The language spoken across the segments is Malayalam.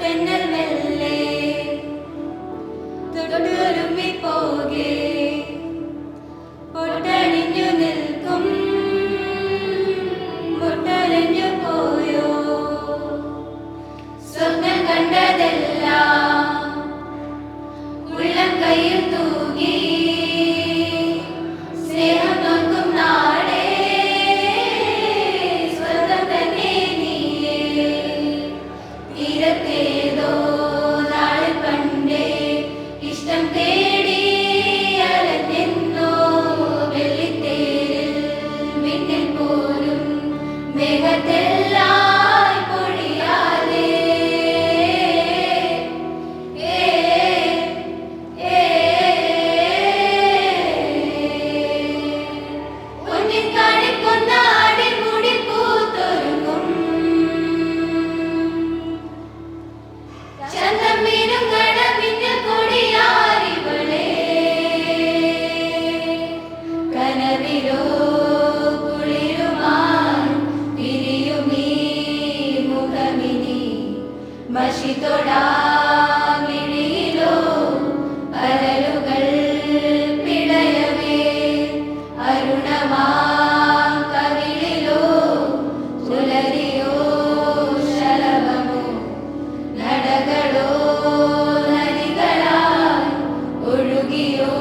തെന്നൽ മെല്ലെ തൊട്ടുരുമ്മി പോകെ പൊട്ടണിഞ്ഞു നിൽക്കും പൊട്ടലിഞ്ഞു പോയോ സ്വപ്നം കണ്ടതെല്ലാം ഉള്ളം കയ്യിൽ തൂകി സ്നേഹം നോക്കും നാടേ സ്വന്തം തന്നെ നീയേ തീരത്തേതോ നാളിൽ പണ്ടേ ഇഷ്ടം തേടി അലഞ്ഞെന്നോ വെള്ളിത്തേരിൽ മിന്നിൽ പോലും മേഘത്തെല്ലാം പൊഴിയാതെ ഒന്നിൻ കാണിക്കുന്ന അടിമുടി പൂത്തൊരുങ്ങും ചന്തം വീണും കടമിന്നൽ കൊടിയാരിവളെ കനവിലോ കുളിരുമായി പിരിയുമീ മുഖമിനി മഷി തൊടാമിഴിയിലോ അരലുകൾ പിടയവേ അരുണമാ കവിളിലോ പുലരിയോ ശലഭമോ നടകളോ നദികളായി ഒഴുകിയോ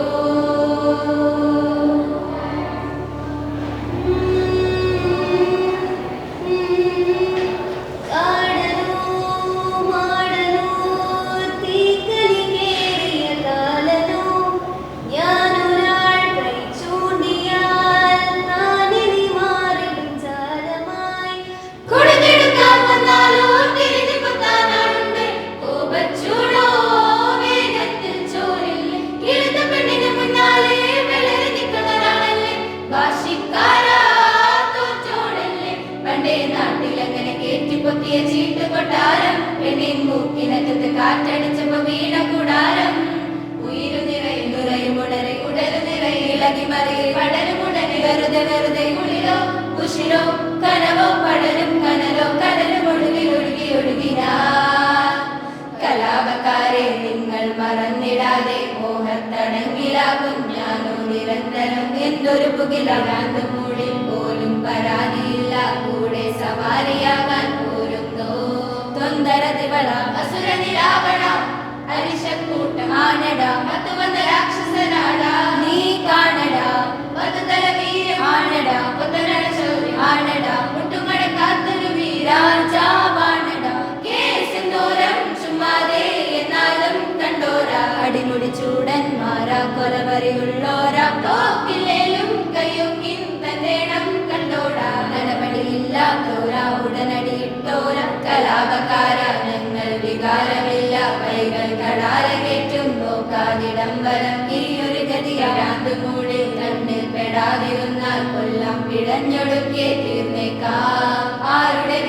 കാടലോ മാടലോ തീക്കലി കേറിയ കാലനോ ഞാനൊരാൾ കൈ ചൂണ്ടിയാൽ നാനിനി മാറിടും ചാരമായി കൊടുത്തെടുക്കാൻ വന്നാലോ തിരിഞ്ഞു കുത്താനാളുണ്ട് കോപച്ചൂടോ വേഗത്തിൽ ചോരില്ലേ കിളുത്ത പെണ്ണിന് മുന്നാലെ വെളറി നിൽക്കുന്നൊരാളല്ലേ ഭാഷിക്കാരാ തോറ്റോടല്ലേ പണ്ടേ നാട്ടിലങ്ങനെ കേറ്റിപ്പൊത്തിയ ചീട്ട് കൊട്ടാരം പെണ്ണിൻ മൂക്കിനകത്ത് കാറ്റടിച്ചപ്പോ വീണ കൂടാരം ഉയിരു നിറയും നുറയും ഉടരെ ഉടലു നിറയെ ഇളകി മറിയെ പടരും ഉടനെ വെറുതെ വെറുതെ ഉളിലോ ഉഷിരോ കനവോ പടരും കനലോ കടലും ഒഴുകി ഒഴുകി ഒഴുകിനാ കലാപക്കാരെ നിങ്ങൾ മറന്നിടാതെ മോഹത്തടങ്കിലാകും ഞാനോ നിരന്തരം എന്തൊരു പുകിലാകാന്ത മൂടിൽ പോലും പരാതിയില്ല കൂടെ സവാരിയാകാൻ പോരുന്നോ തൊന്തരതിവള അസുരനിരാവണ അരിശക്കൂട്ടം ആനടാ മത്തു വന്ന രാക്ഷസനാടാ നീ കാണടാ മധുതല വീരം ആനടാ പുത്തനട ശൗര്യം ആനടാ മുട്ടുമടക്കാത്തൊരു വീരാജാവാണടാ കേസിന്തോരം ചുമ്മാതെ എന്നാലും കണ്ടോരാ അടിമുടി ചൂടന്മാരാ കൊലവറിയുള്ളോരാ തോക്കില്ലേലും കയ്യൊക്കിൻ തന്നേണം കണ്ടോടാ നടപടിയില്ലാത്തോരാ ഉടനടിയിട്ടോരാ കലാപക്കാരാ ഞങ്ങൾ വികാരമില്ല കൈകൾ കടാര കയറ്റും നോക്കാതിടം വലം ഇനിയൊരു ഗതിയാന്ത് മൂടി കണ്ണിൽ പെടാതിരുന്നാൽ കൊല്ലം പിഴഞ്ഞൊടുക്കെ തീർന്നേക്കാം ആരുടെ